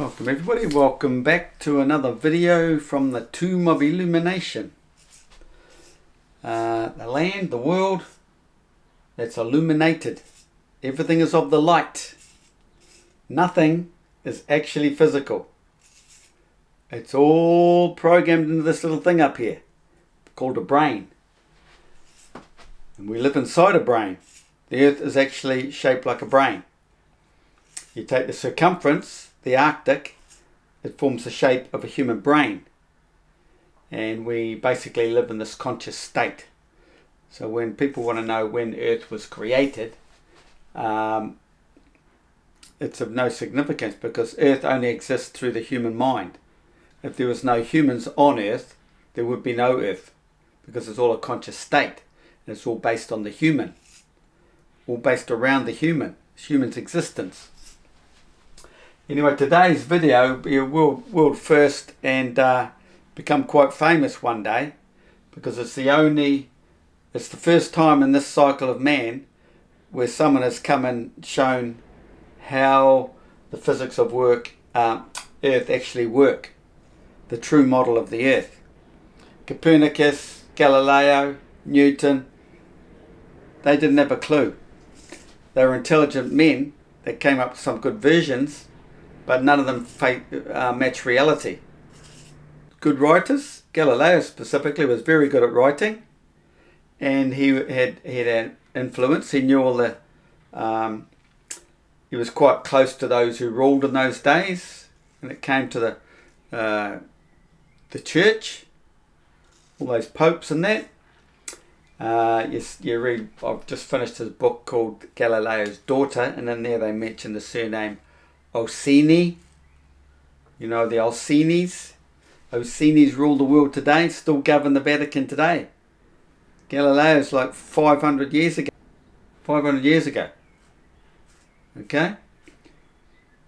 Welcome everybody, welcome back to another video from the tomb of illumination. The land, the world, that's illuminated. Everything is of the light. Nothing is actually physical. It's all programmed into this little thing up here called a brain. And we live inside a brain. The earth is actually shaped like a brain. You take the circumference, the Arctic, it forms the shape of a human brain. And we basically live in this conscious state. So when people want to know when Earth was created, it's of no significance because Earth only exists through the human mind. If there was no humans on Earth, there would be no Earth because it's all a conscious state. And it's all based on the human. All based around the human's existence. Anyway, today's video will be a world first and become quite famous one day because it's the first time in this cycle of man where someone has come and shown how the physics of Earth actually work, the true model of the Earth. Copernicus, Galileo, Newton, they didn't have a clue. They were intelligent men that came up with some good versions, but none of them match reality. Good writers, Galileo specifically was very good at writing, and he had an influence. He knew all the, he was quite close to those who ruled in those days, when it came to the church, all those popes and that. You read, I've just finished his book called Galileo's Daughter, and in there they mention the surname Orsini. You know the Orsinis. Orsinis rule the world today, still govern the Vatican today. Galileo's like 500 years ago. 500 years ago. Okay?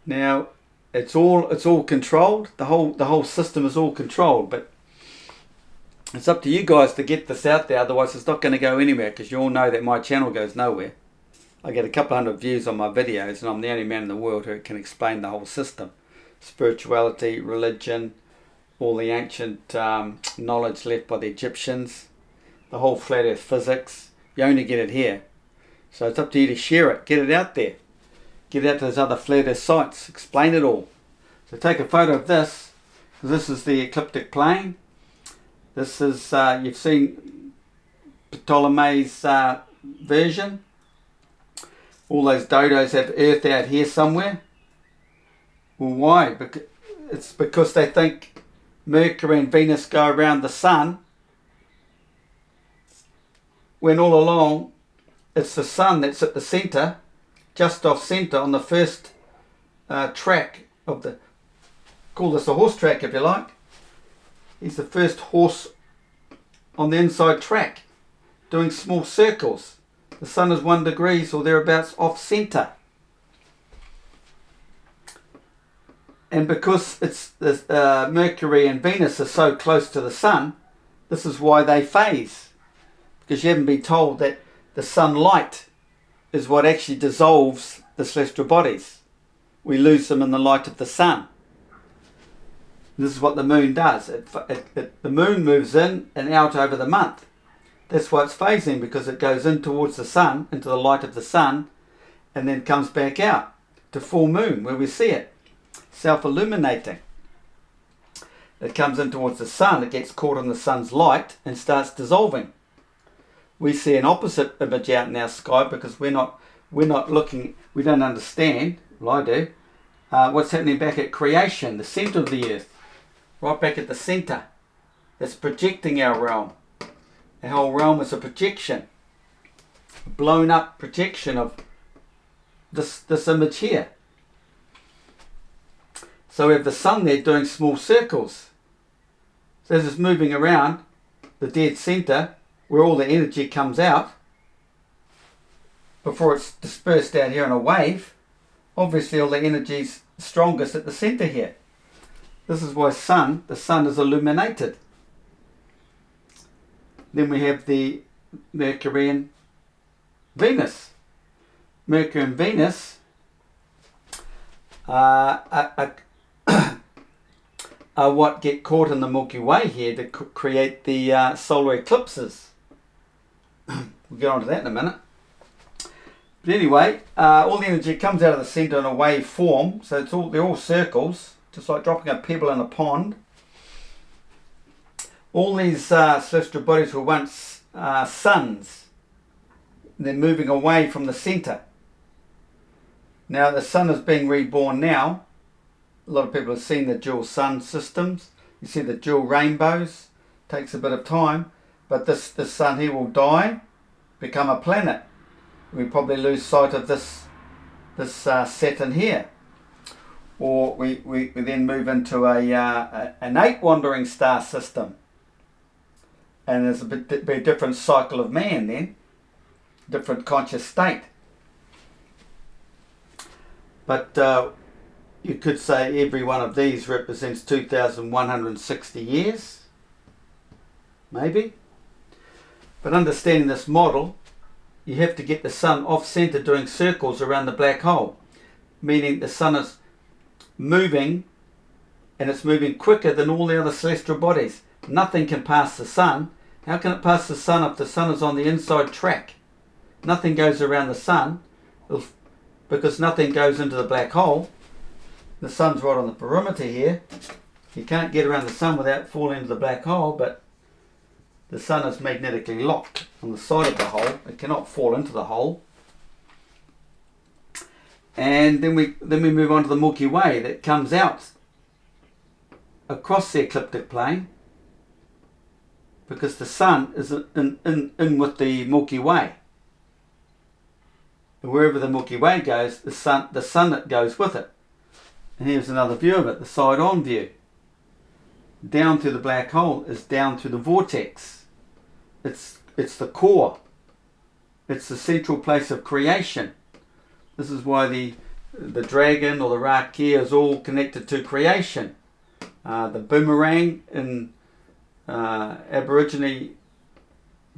Now it's all controlled. The whole system is all controlled, but it's up to you guys to get this out there, otherwise it's not going to go anywhere, because you all know that my channel goes nowhere. I get a couple hundred views on my videos and I'm the only man in the world who can explain the whole system. Spirituality, religion, all the ancient knowledge left by the Egyptians, the whole flat earth physics. You only get it here. So it's up to you to share it, get it out there. Get it out to those other flat earth sites, explain it all. So take a photo of this, because this is the ecliptic plane. This is, you've seen Ptolemy's version. All those dodos have Earth out here somewhere. Well, why? It's because they think Mercury and Venus go around the sun, when all along it's the sun that's at the centre, just off centre on the first track of the, call this a horse track if you like. He's the first horse on the inside track, doing small circles. The sun is 1 degree or thereabouts off centre. And because Mercury and Venus are so close to the sun, this is why they phase. Because you haven't been told that the sunlight is what actually dissolves the celestial bodies. We lose them in the light of the sun. This is what the moon does. The moon moves in and out over the month. That's why it's phasing, because it goes in towards the sun, into the light of the sun, and then comes back out to full moon where we see it, self-illuminating. It comes in towards the sun, it gets caught in the sun's light and starts dissolving. We see an opposite image out in our sky because we're not looking, we don't understand, well I do, what's happening back at creation, the centre of the earth, right back at the centre. That's projecting our realm. The whole realm is a projection, a blown up projection of this image here. So we have the sun there doing small circles. So as it's moving around the dead centre, where all the energy comes out, before it's dispersed out here in a wave, obviously all the energy's strongest at the centre here. This is why the sun is illuminated. Then we have the Mercury and Venus. Mercury and Venus are are what get caught in the Milky Way here to create the solar eclipses. We'll get on to that in a minute. But anyway, all the energy comes out of the centre in a wave form, so they're all circles, just like dropping a pebble in a pond. All these celestial bodies were once suns. They're moving away from the centre. Now the sun is being reborn now. A lot of people have seen the dual sun systems. You see the dual rainbows. Takes a bit of time, but this sun here will die, become a planet. We probably lose sight of this Saturn here, or we then move into an 8 wandering star system, and there's be a different cycle of man then, different conscious state. But you could say every one of these represents 2,160 years, maybe. But understanding this model, you have to get the sun off-centre doing circles around the black hole, meaning the sun is moving, and it's moving quicker than all the other celestial bodies. Nothing can pass the sun. How can it pass the sun if the sun is on the inside track? Nothing goes around the sun because nothing goes into the black hole. The sun's right on the perimeter here. You can't get around the sun without falling into the black hole, but the sun is magnetically locked on the side of the hole. It cannot fall into the hole. And then we move on to the Milky Way that comes out across the ecliptic plane, because the sun is in with the Milky Way. And wherever the Milky Way goes, the sun that goes with it. And here's another view of it, the side-on view. Down through the black hole is down through the vortex. It's the core. It's the central place of creation. This is why the dragon or the Rakir is all connected to creation. The boomerang in Aborigine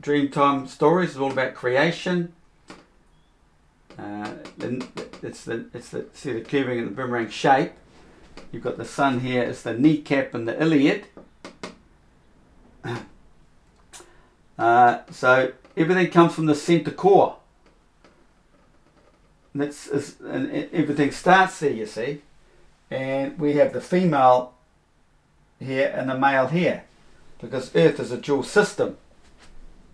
Dreamtime stories is all about creation. See the curving of the boomerang shape. You've got the sun here. It's the kneecap and the iliad. So everything comes from the centre core. And everything starts there, you see. And we have the female here and the male here, because Earth is a dual system.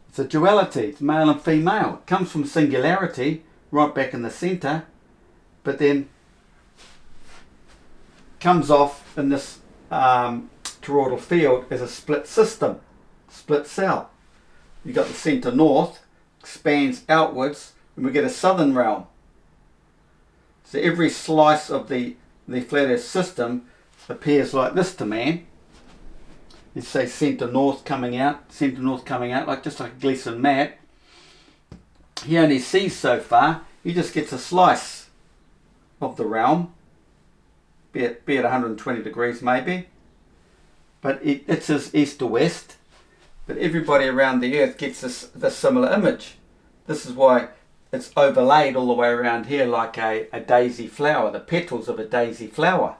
It's a duality. It's male and female. It comes from singularity, right back in the centre, but then comes off in this toroidal field as a split system, split cell. You've got the centre north, expands outwards, and we get a southern realm. So every slice of the flat Earth system appears like this to man. Let's say centre north coming out, like just like a Gleason map. He only sees so far. He just gets a slice of the realm, be it 120 degrees maybe. But it's his east to west. But everybody around the Earth gets this similar image. This is why it's overlaid all the way around here like a daisy flower, the petals of a daisy flower.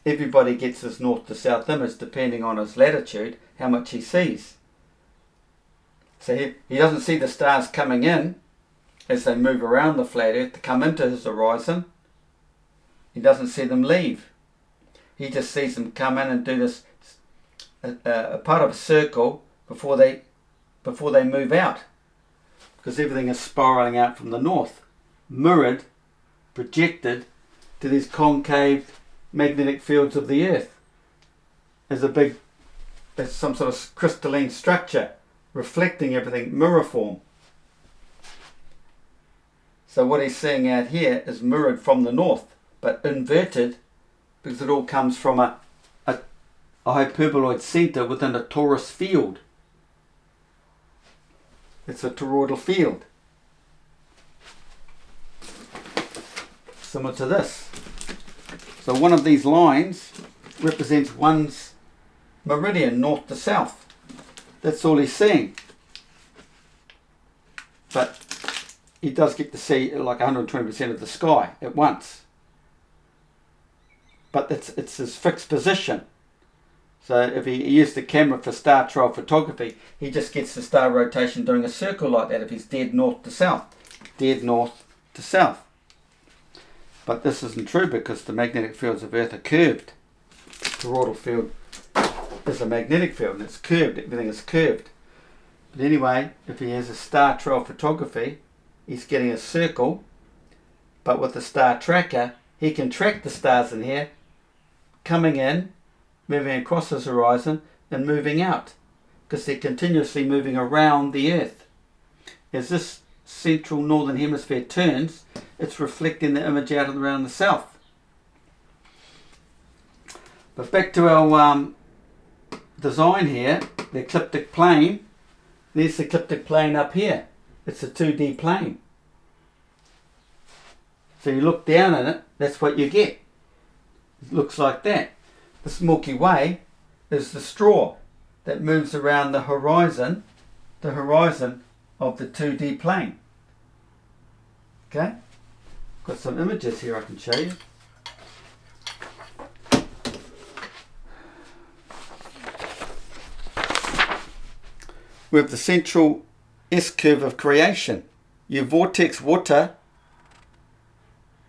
Everybody gets this north to south image depending on his latitude, how much he sees. So he doesn't see the stars coming in as they move around the flat Earth to come into his horizon. He doesn't see them leave. He just sees them come in and do this a part of a circle before they move out, because everything is spiraling out from the north, mirrored, projected to these concave magnetic fields of the Earth as some sort of crystalline structure reflecting everything, mirror form. So what he's seeing out here is mirrored from the north, but inverted, because it all comes from a hyperboloid centre within a torus field. It's a toroidal field, similar to this. So one of these lines represents one's meridian, north to south. That's all he's seeing. But he does get to see like 120% of the sky at once. but it's his fixed position. So if he used the camera for star trail photography, he just gets the star rotation doing a circle like that if he's dead north to south. Dead north to south. But this isn't true because the magnetic fields of Earth are curved. The toroidal field is a magnetic field and it's curved. Everything is curved. But anyway, if he has a star trail photography, he's getting a circle. But with the star tracker, he can track the stars in here, coming in, moving across his horizon, and moving out, because they're continuously moving around the Earth. As this central northern hemisphere turns, it's reflecting the image out and around the south. But back to our design here, the ecliptic plane. There's the ecliptic plane up here. It's a 2D plane. So you look down at it, that's what you get. It looks like that. This Milky Way is the straw that moves around the horizon of the 2D plane. Okay? Got some images here I can show you. We have the central S-curve of creation. Your vortex water,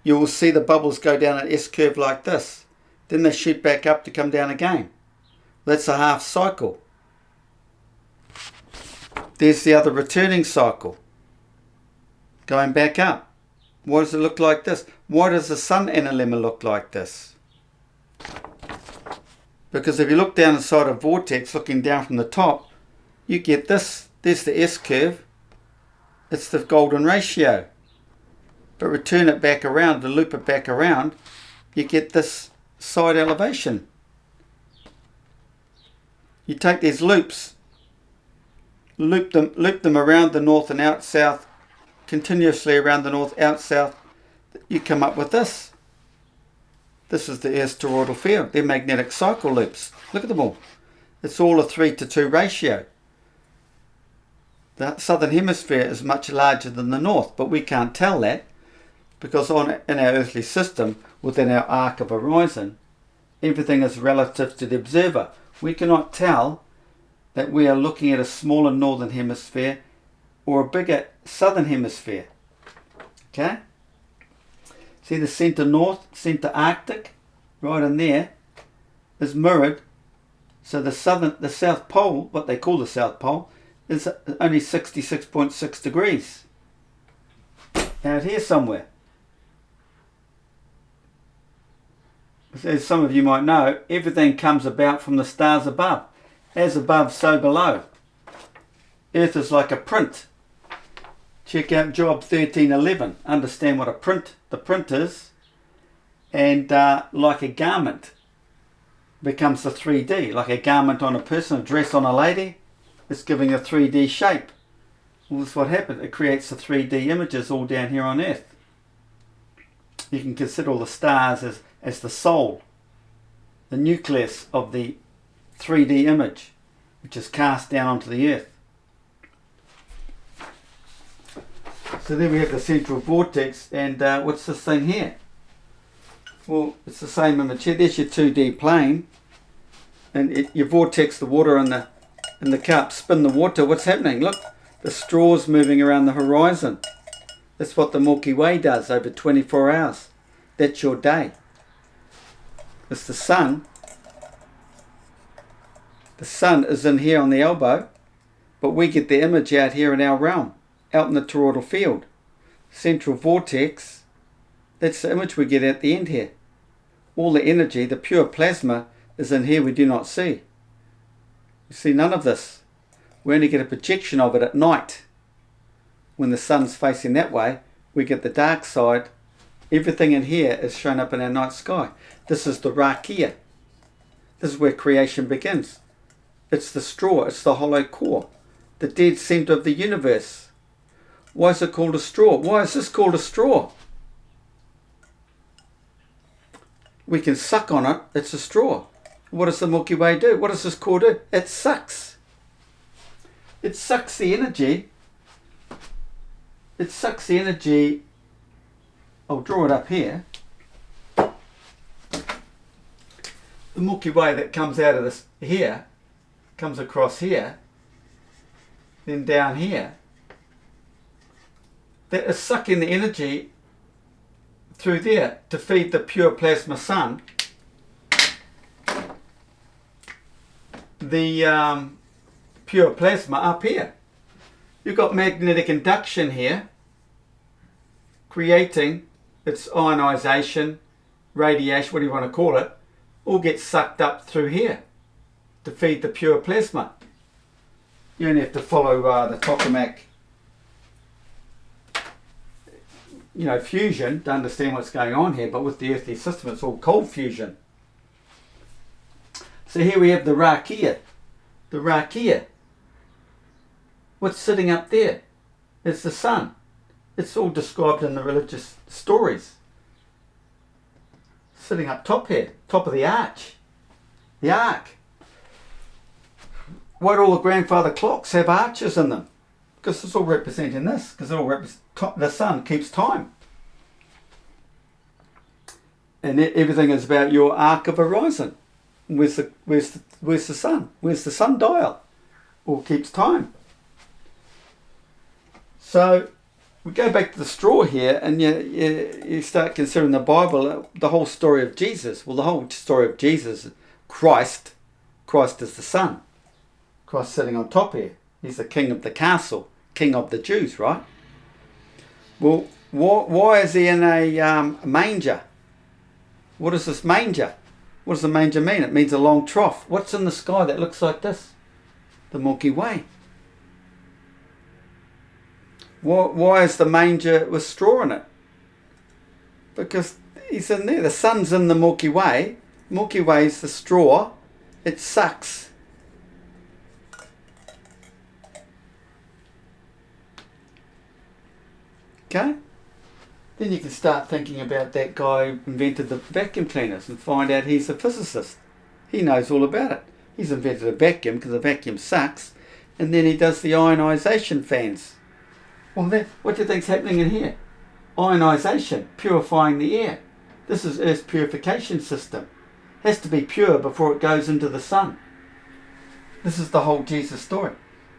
you will see the bubbles go down an S-curve like this. Then they shoot back up to come down again. That's a half cycle. There's the other returning cycle. Going back up. Why does it look like this? Why does the sun analemma look like this? Because if you look down inside a vortex, looking down from the top, you get this. There's the S-curve. It's the golden ratio. But return it back around, to loop it back around, you get this side elevation. You take these loops, loop them around the north and out south, continuously around the north, out south, you come up with this. This is the Earth's toroidal field. They're magnetic cycle loops. Look at them all. It's all a 3:2 ratio. The southern hemisphere is much larger than the north, but we can't tell that because in our earthly system, within our arc of horizon, everything is relative to the observer. We cannot tell that we are looking at a smaller northern hemisphere or a bigger southern hemisphere. Okay? See the centre north, centre Arctic, right in there, is mirrored. So the south pole, what they call the south pole, is only 66.6 degrees. Out here somewhere. As some of you might know, everything comes about from the stars above. As above, so below. Earth is like a print. Check out Job 13:11. Understand what the print is. And like a garment becomes the 3D. Like a garment on a person, a dress on a lady, it's giving a 3D shape. Well, that's what happens. It creates the 3D images all down here on Earth. You can consider all the stars as the soul, the nucleus of the 3D image, which is cast down onto the Earth. So there we have the central vortex, and what's this thing here? Well, it's the same image here. There's your 2D plane, and you vortex the water in the cup, spin the water. What's happening? Look, the straw's moving around the horizon. That's what the Milky Way does over 24 hours. That's your day. It's the sun. The sun is in here on the elbow, but we get the image out here in our realm, out in the toroidal field. Central vortex, that's the image we get at the end here. All the energy, the pure plasma, is in here we do not see. You see none of this. We only get a projection of it at night. When the sun's facing that way, we get the dark side. Everything in here is shown up in our night sky. This is the rakia. This is where creation begins. It's the straw, it's the hollow core, the dead centre of the universe. Why is it called a straw? Why is this called a straw? We can suck on it, it's a straw. What does the Milky Way do? What does this core do? It sucks. It sucks the energy. It sucks the energy. I'll draw it up here. the Milky Way that comes out of this here, comes across here, then down here, that is sucking the energy through there to feed the pure plasma sun, the pure plasma up here. You've got magnetic induction here, creating its ionization, radiation, what do you want to call it, all gets sucked up through here to feed the pure plasma. You only have to follow the tokamak, fusion to understand what's going on here, but with the earthly system it's all cold fusion. So here we have the rakia. The rakia. What's sitting up there? It's the sun. It's all described in the religious stories. Sitting up top here, top of the arch. The ark. Why do all the grandfather clocks have arches in them? Because it's all representing this. Because the sun keeps time. And everything is about your arc of horizon. Where's the sun? Where's the sundial? All keeps time. So we go back to the straw here, and you start considering the Bible, the whole story of Jesus. Well, the whole story of Jesus, Christ is the sun. Christ sitting on top here. He's the king of the castle, king of the Jews, right? Well, why is he in a manger? What is this manger? What does the manger mean? It means a long trough. What's in the sky that looks like this? The Milky Way. Why is the manger with straw in it? Because he's in there. The sun's in the Milky Way. Milky Way's the straw. It sucks. Okay? Then you can start thinking about that guy who invented the vacuum cleaners and find out he's a physicist. He knows all about it. He's invented a vacuum because the vacuum sucks, and then he does the ionization fans. Well, then, what do you think's happening in here? Ionization, purifying the air. This is Earth's purification system. It has to be pure before it goes into the sun. This is the whole Jesus story.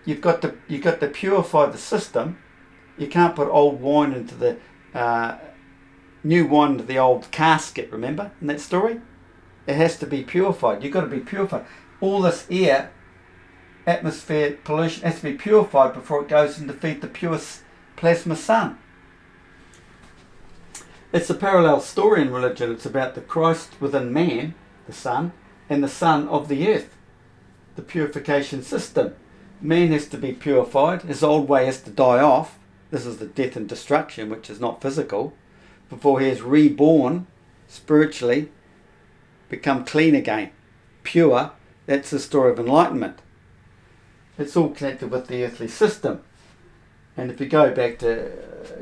You've got to purify the system. You can't put old wine into the new wine into the old casket, remember, in that story? It has to be purified. You've got to be purified. All this air, atmosphere, pollution has to be purified before it goes in to feed the pure plasma sun. It's a parallel story in religion. It's about the Christ within man, the sun, and the sun of the earth, the purification system. Man has to be purified. His old way has to die off. This is the death and destruction, which is not physical, before he is reborn spiritually, become clean again, pure. That's the story of enlightenment. It's all connected with the earthly system. And if you go back to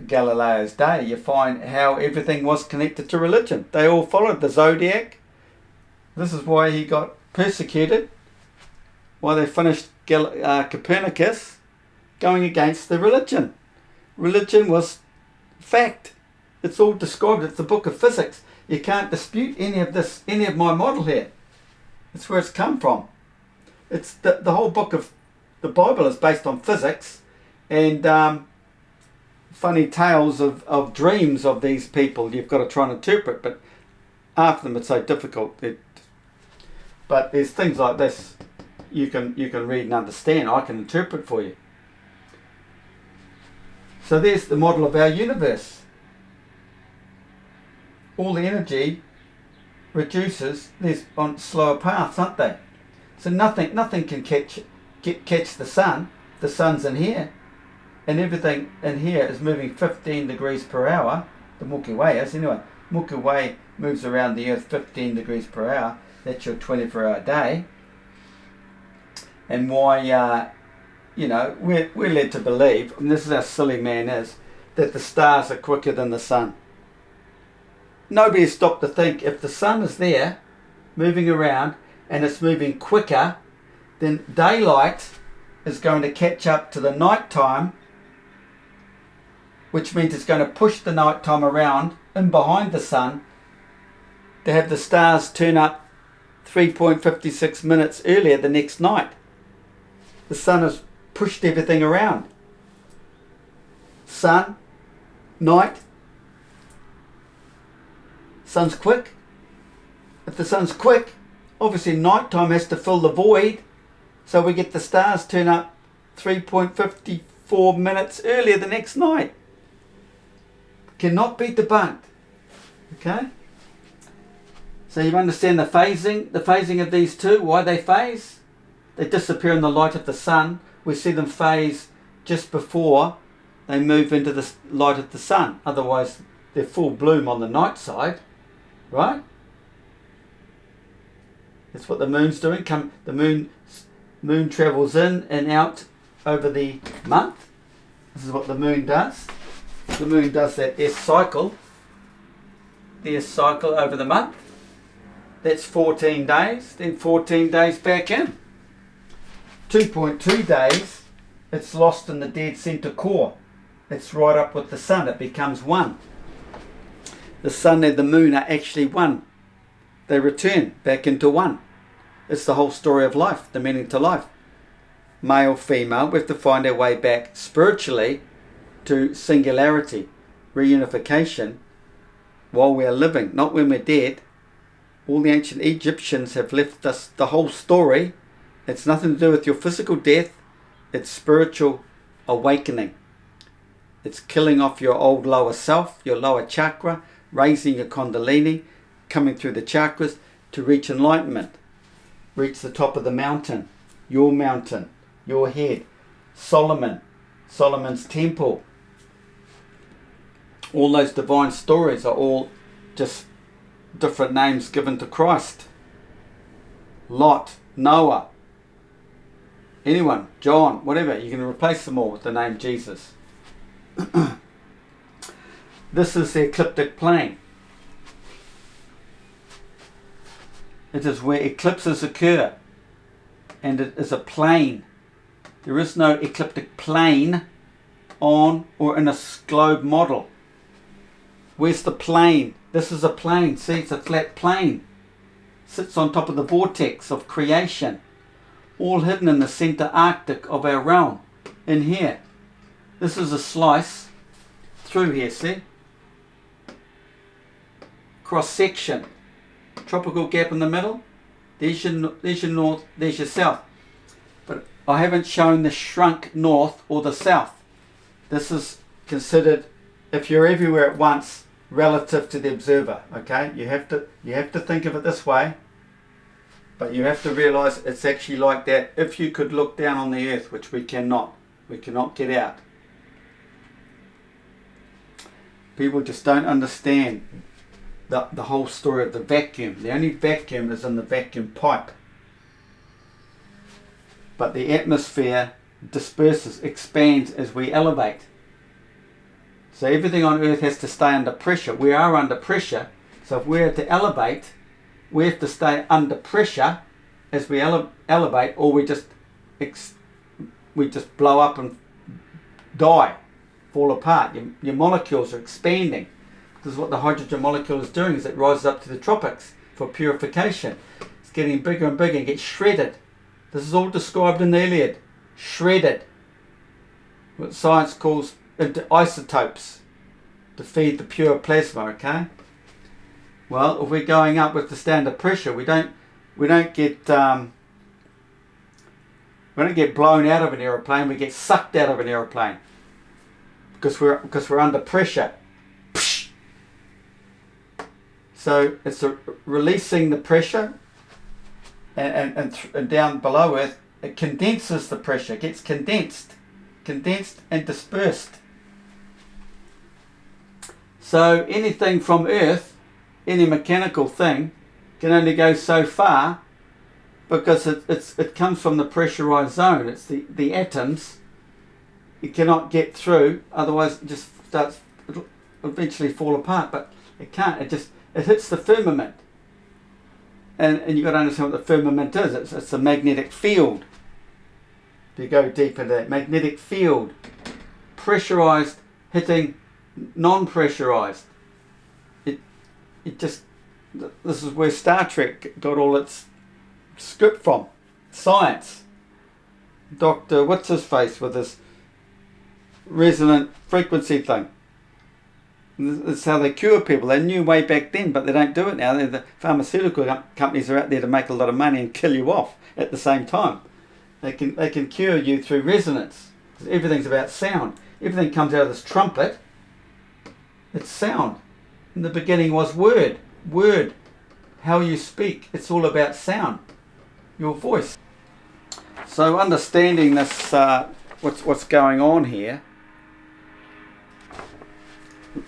Galileo's day, you find how everything was connected to religion. They all followed the zodiac. This is why he got persecuted, why they finished Copernicus, going against the religion. Religion was fact. It's all described. It's the book of physics. You can't dispute any of this, any of my model here. It's where it's come from. It's the whole book of the Bible is based on physics and funny tales of dreams of these people you've got to try and interpret, but after them it's so difficult. But there's things like this you can read and understand. I can interpret for you. So there's the model of our universe. All the energy reduces. There's on slower paths, aren't they? So nothing can catch the sun. The sun's in here, and everything in here is moving 15 degrees per hour. The Milky Way is anyway. Milky Way moves around the Earth 15 degrees per hour. That's your 24-hour day. And why? We're led to believe, and this is how silly man is, that the stars are quicker than the sun. Nobody has stopped to think if the sun is there, moving around, and it's moving quicker, then daylight is going to catch up to the night time, which means it's going to push the night time around in behind the sun to have the stars turn up 3.56 minutes earlier the next night. The sun has pushed everything around. Sun, night, sun's quick. If the sun's quick, obviously nighttime has to fill the void, so we get the stars turn up 3.54 minutes earlier the next night. Cannot be debunked. Okay? So you understand the phasing of these two, why they phase? They disappear in the light of the sun. We see them phase just before they move into the light of the sun. Otherwise, they're full bloom on the night side, right? That's what the moon's doing. The moon travels in and out over the month. This is what the moon does. The moon does that S cycle. The S cycle over the month. That's 14 days. Then 14 days back in. 2.2 days, it's lost in the dead center core. It's right up with the sun. It becomes one. The sun and the moon are actually one. They return back into one. It's the whole story of life, the meaning to life. Male, female, we have to find our way back spiritually to singularity, reunification, while we are living, not when we're dead. All the ancient Egyptians have left us the whole story. It's nothing to do with your physical death. It's spiritual awakening. It's killing off your old lower self, your lower chakra, raising your kundalini, coming through the chakras to reach enlightenment. Reach the top of the mountain, your head, Solomon's temple. All those divine stories are all just different names given to Christ. Lot, Noah, anyone, John, whatever, you can replace them all with the name Jesus. This is the ecliptic plane. It is where eclipses occur, and it is a plane. There is no ecliptic plane on or in a globe model. Where's the plane? This is a plane. See, it's a flat plane. Sits on top of the vortex of creation, all hidden in the center Arctic of our realm. In here, this is a slice through here. See, cross section. Tropical gap in the middle. There's your north, there's your south. But I haven't shown the shrunk north or the south. This is considered, if you're everywhere at once, relative to the observer. Okay, you have to think of it this way, but you have to realize it's actually like that. If you could look down on the earth, which we cannot get out. People just don't understand the whole story of the vacuum. The only vacuum is in the vacuum pipe. But the atmosphere disperses, expands as we elevate. So everything on earth has to stay under pressure. We are under pressure. So if we're to elevate, we have to stay under pressure as we elevate, or we just blow up and die, fall apart. Your molecules are expanding. This is what the hydrogen molecule is doing, is it rises up to the tropics for purification. It's getting bigger and bigger and gets shredded. This is all described in the Iliad. Shredded. What science calls into isotopes to feed the pure plasma, okay? Well, if we're going up with the standard pressure, we don't get blown out of an aeroplane, we get sucked out of an aeroplane. Because we're under pressure. So it's releasing the pressure, and down below Earth, it condenses the pressure, gets condensed and dispersed. So anything from Earth, any mechanical thing, can only go so far, because it comes from the pressurized zone. It's the atoms. It cannot get through, otherwise it just starts. It'll eventually fall apart, but it can't. It hits the firmament, and you've got to understand what the firmament is. It's a magnetic field. If you go deep into that magnetic field, pressurized hitting non-pressurized. This is where Star Trek got all its script from? Science. Dr. What's his face with his resonant frequency thing. That's how they cure people. They knew way back then, but they don't do it now. The pharmaceutical companies are out there to make a lot of money and kill you off at the same time. They can cure you through resonance. Everything's about sound. Everything comes out of this trumpet. It's sound. In the beginning was word. Word. How you speak. It's all about sound. Your voice. So understanding this, what's going on here,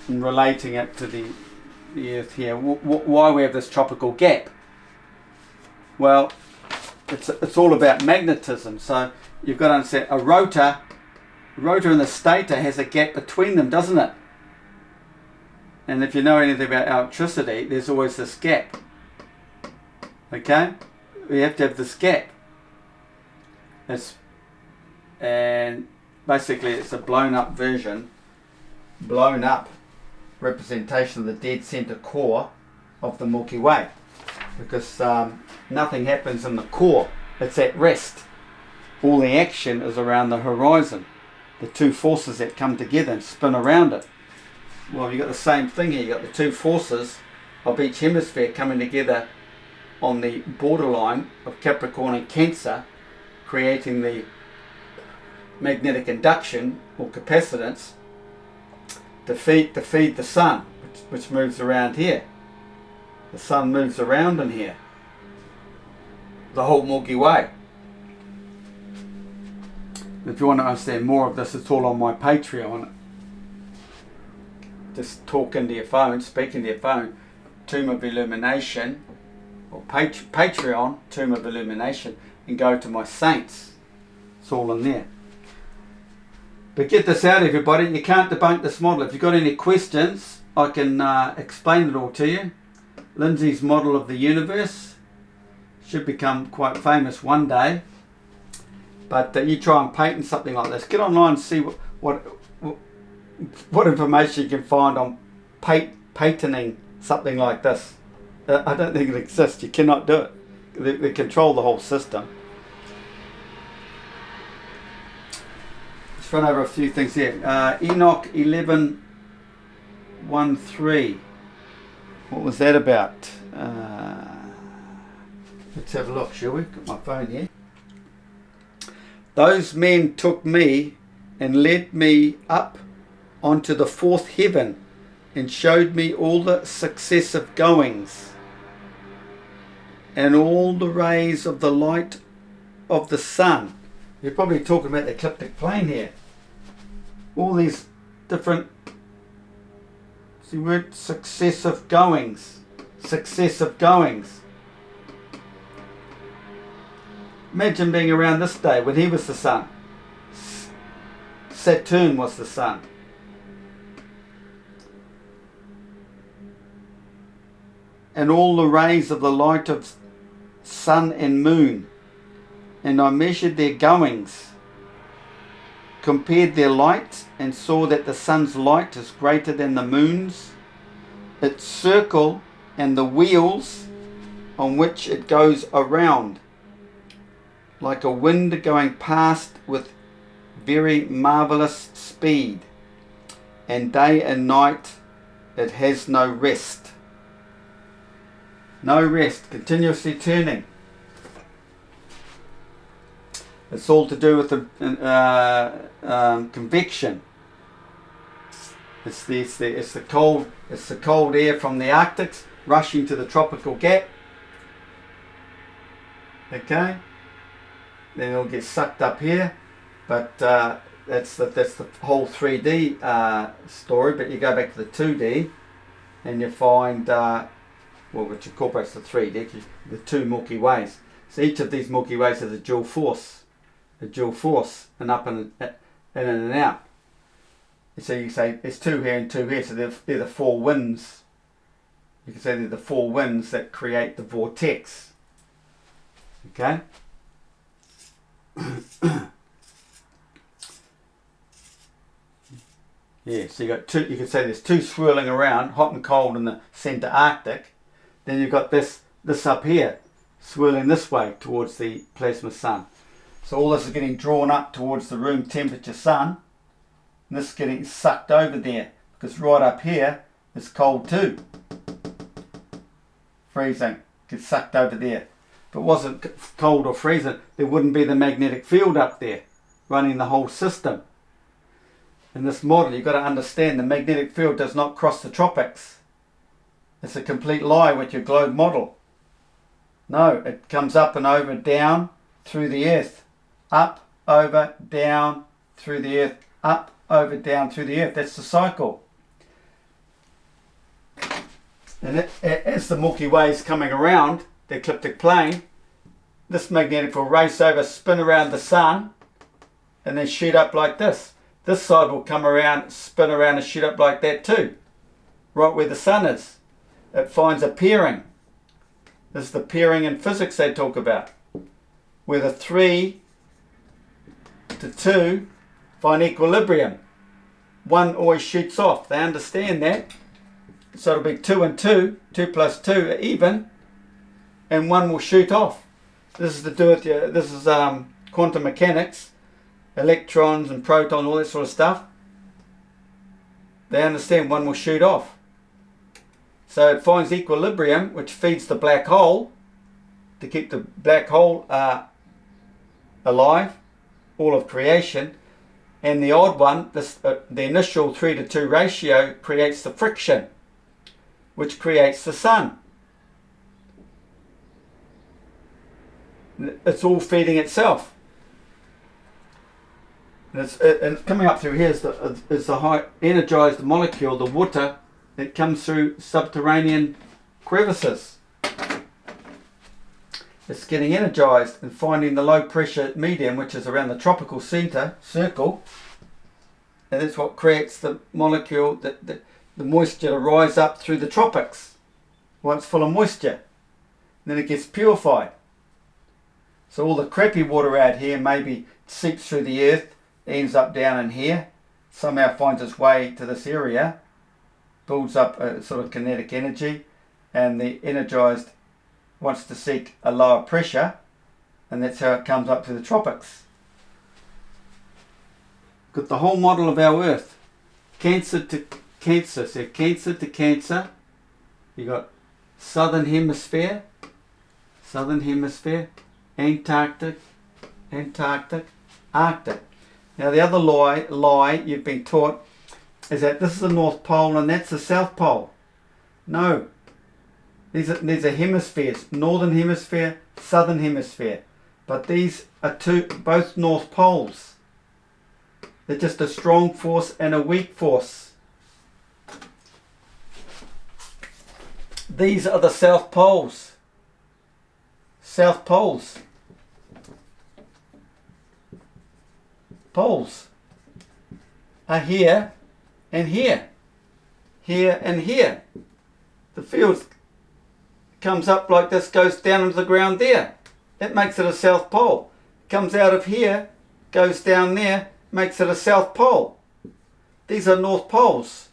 and relating it to the Earth here, why we have this tropical gap. Well, it's all about magnetism. So you've got to understand a rotor and the stator has a gap between them, doesn't it? And if you know anything about electricity, there's always this gap. Okay? We have to have this gap. And basically it's a blown up representation of the dead center core of the Milky Way, because nothing happens in the core. It's at rest. All the action is around the horizon, the two forces that come together and spin around it. Well, you've got the same thing here. You've got the two forces of each hemisphere coming together on the borderline of Capricorn and Cancer, creating the magnetic induction or capacitance to feed the sun, which moves around here. The sun moves around in here. The whole Milky Way. If you want to understand more of this, it's all on my Patreon. Just talk into your phone, speak into your phone, Tomb of Illumination, or Patreon, Tomb of Illumination, and go to my saints. It's all in there. But get this out, everybody. You can't debunk this model. If you've got any questions, I can explain it all to you. Lindsay's model of the universe should become quite famous one day. But you try and patent something like this. Get online and see what information you can find on patenting something like this. I don't think it exists. You cannot do it. They control the whole system. Let's run over a few things here. Enoch 11:13. What was that about? Let's have a look, shall we? Got my phone here. Those men took me and led me up onto the fourth heaven and showed me all the successive goings and all the rays of the light of the sun. You're probably talking about the ecliptic plane here. All these different, see the word, successive goings. Successive goings. Imagine being around this day when he was the sun. Saturn was the sun. And all the rays of the light of sun and moon. And I measured their goings, compared their light, and saw that the sun's light is greater than the moon's, its circle and the wheels on which it goes around, like a wind going past with very marvelous speed, and day and night it has no rest. No rest, continuously turning. It's all to do with the convection. It's the cold air from the Arctic rushing to the tropical gap. Okay, then it'll get sucked up here, but that's the whole 3D story. But you go back to the 2D, and you find which incorporates the 3D, the two Milky Ways. So each of these Milky Ways has a dual force. And up and in and out. So you say there's two here and two here, so they're the four winds. You can say they're the four winds that create the vortex. Okay? Yeah, so you got two. You could say there's two swirling around, hot and cold in the centre Arctic. Then you've got this up here, swirling this way towards the plasma sun. So all this is getting drawn up towards the room temperature sun, and this is getting sucked over there, because right up here is cold too. Freezing, gets sucked over there. If it wasn't cold or freezing, there wouldn't be the magnetic field up there running the whole system. In this model, you've got to understand the magnetic field does not cross the tropics. It's a complete lie with your globe model. No, it comes up and over, down, through the earth. Up, over, down, through the earth. Up, over, down, through the earth. That's the cycle. And as the Milky Way is coming around the ecliptic plane, this magnetic will race over, spin around the sun, and then shoot up like this. This side will come around, spin around and shoot up like that too, right where the sun is. It finds a pairing. This is the pairing in physics they talk about, where the 3 to 2 find equilibrium. One always shoots off. They understand that. So it'll be 2 and 2, 2 plus 2 are even, and one will shoot off. This is to do with this is quantum mechanics, electrons and protons, all that sort of stuff. They understand one will shoot off. So it finds equilibrium, which feeds the black hole to keep the black hole alive, all of creation. And the odd one, the initial 3 to 2 ratio, creates the friction, which creates the sun. It's all feeding itself. And coming up through here is the high energized molecule, the water, that comes through subterranean crevices. It's getting energized and finding the low pressure medium, which is around the tropical circle, and that's what creates the molecule, the moisture to rise up through the tropics once full of moisture. And then it gets purified. So all the crappy water out here maybe seeps through the earth, ends up down in here, somehow finds its way to this area, builds up a sort of kinetic energy, and the energized wants to seek a lower pressure, and that's how it comes up to the tropics. Got the whole model of our Earth, Cancer to Cancer. So Cancer to Cancer, you got Southern Hemisphere, Antarctic, Arctic. Now the other lie you've been taught is that this is the North Pole and that's the South Pole. No. These are hemispheres, Northern Hemisphere, Southern Hemisphere. But these are both North Poles. They're just a strong force and a weak force. These are the South Poles. South Poles. Poles are here and here. Here and here. The field comes up like this, goes down into the ground there. That makes it a South Pole. Comes out of here, goes down there, makes it a South Pole. These are North Poles.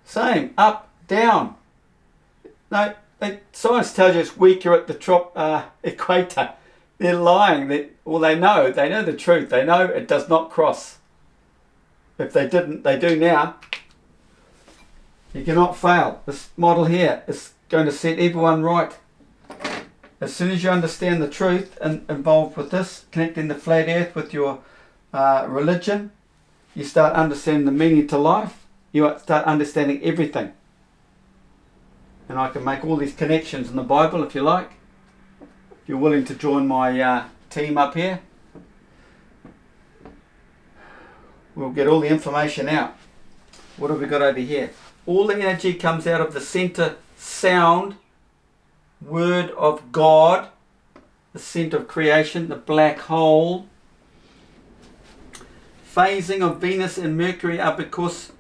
Same, up, down. No, science tells you it's weaker at the equator. They're lying. They know the truth. They know it does not cross. If they didn't, they do now. You cannot fail. This model here is going to set everyone right. As soon as you understand the truth and involved with this, connecting the flat earth with your religion, you start understanding the meaning to life. You start understanding everything. And I can make all these connections in the Bible if you like. If you're willing to join my team up here, we'll get all the information out. What have we got over here? All the energy comes out of the center sound, word of God, the center of creation, the black hole. Phasing of Venus and Mercury are because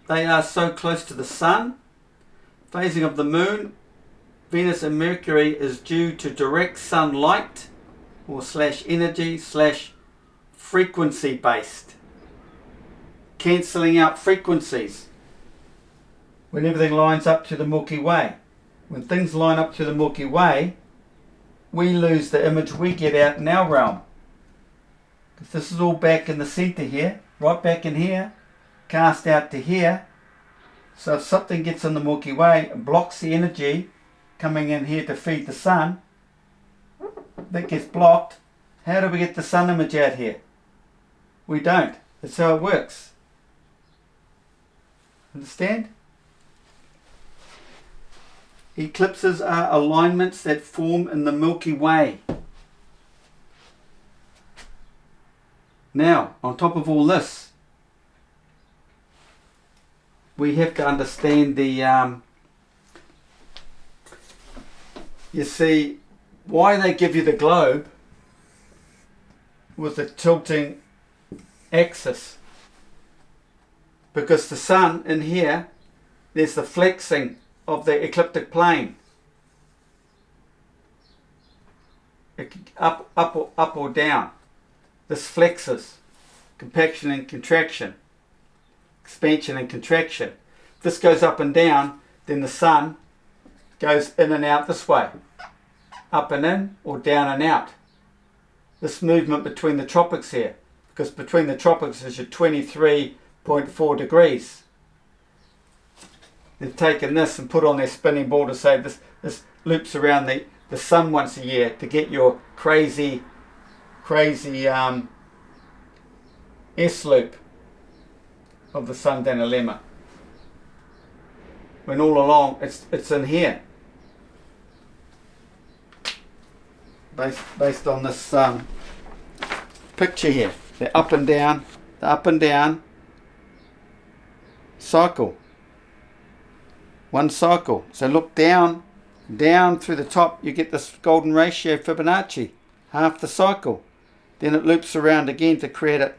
they are so close to the sun. Phasing of the moon, Venus and Mercury, is due to direct sunlight or /energy /frequency based. Cancelling out frequencies when everything lines up to the Milky Way. when things line up to the Milky Way, we lose the image we get out in our realm. Because this is all back in the centre here, right back in here, cast out to here. So if something gets in the Milky Way and blocks the energy coming in here to feed the sun, that gets blocked, how do we get the sun image out here? We don't. That's how it works. Understand? Eclipses are alignments that form in the Milky Way. Now, on top of all this, we have to understand the, you see, why they give you the globe with the tilting axis. Because the sun in here, there's the flexing of the ecliptic plane. Up or down. This flexes. Compaction and contraction. Expansion and contraction. This goes up and down, then the sun goes in and out this way. Up and in, or down and out. This movement between the tropics here, because between the tropics is your 23.4 degrees. They've taken this and put on their spinning ball to say this loops around the sun once a year to get your crazy S-loop of the sun down a lemma. When all along it's in here. Based on this picture here. The up and down cycle. One cycle. So look down through the top, you get this golden ratio Fibonacci, half the cycle. Then it loops around again to create a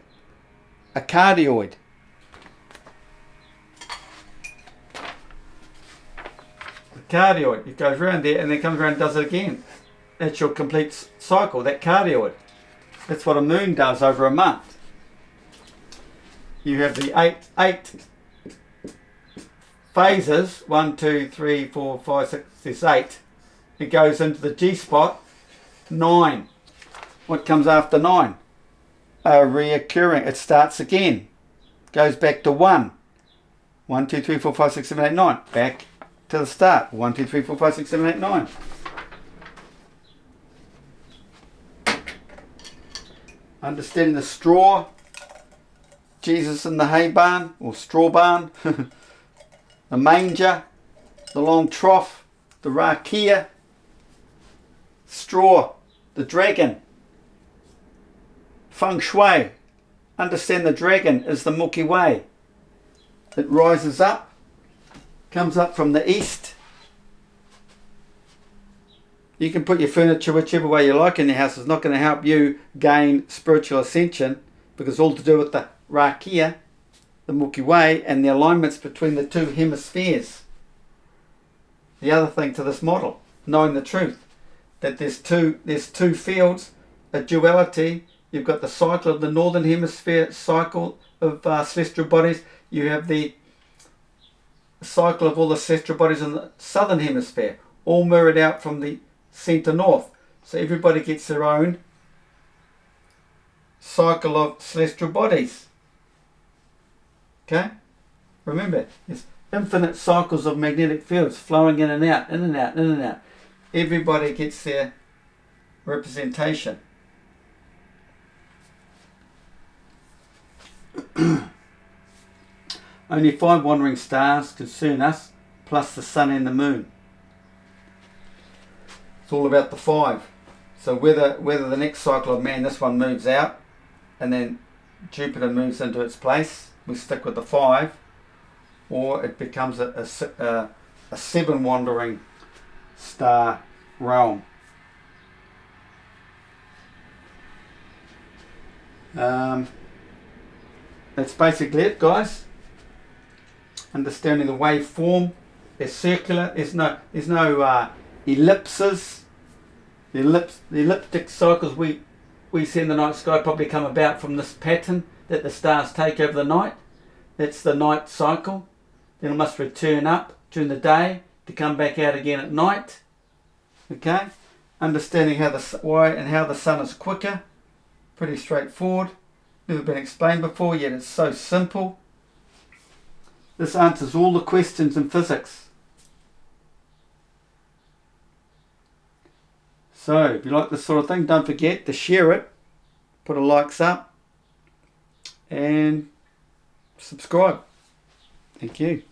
cardioid. Cardioid, it goes around there and then comes around and does it again. That's your complete cycle, that cardioid. That's what a moon does over a month. You have the eight phases, 1, 2, 3, 4, 5, 6, there's 8. It goes into the G spot, 9. What comes after 9? Reoccurring, it starts again. Goes back to 1. 1, 2, 3, 4, 5, 6, 7, 8, 9. Back to the start. 1, 2, 3, 4, 5, 6, 7, 8, 9. Understanding the straw, Jesus in the hay barn or straw barn, the manger, the long trough, the rakia, straw, the dragon, feng shui. Understand the dragon is the Milky Way. It rises up, comes up from the east. You can put your furniture whichever way you like in your house. It's not going to help you gain spiritual ascension because it's all to do with the rakia, the Milky Way, and the alignments between the two hemispheres. The other thing to this model, knowing the truth, that there's two fields, a duality. You've got the cycle of the northern hemisphere cycle of celestial bodies. You have the cycle of all the celestial bodies in the southern hemisphere, all mirrored out from the centre north. So everybody gets their own cycle of celestial bodies. Okay? Remember, there's infinite cycles of magnetic fields flowing in and out, in and out, in and out. Everybody gets their representation. Only 5 wandering stars concern us, plus the sun and the moon. It's all about the 5. So whether the next cycle of man, this one moves out, and then Jupiter moves into its place, we stick with the 5, or it becomes a 7 wandering star realm. That's basically it, guys. Understanding the waveform. They're circular. There's no ellipses. The elliptic cycles we see in the night sky probably come about from this pattern that the stars take over the night. That's the night cycle. Then it must return up during the day. to come back out again at night. Okay, understanding why and how the sun is quicker. Pretty straightforward. Never been explained before, yet it's so simple. This answers all the questions in physics. So, if you like this sort of thing, don't forget to share it, put a likes up, and subscribe. Thank you.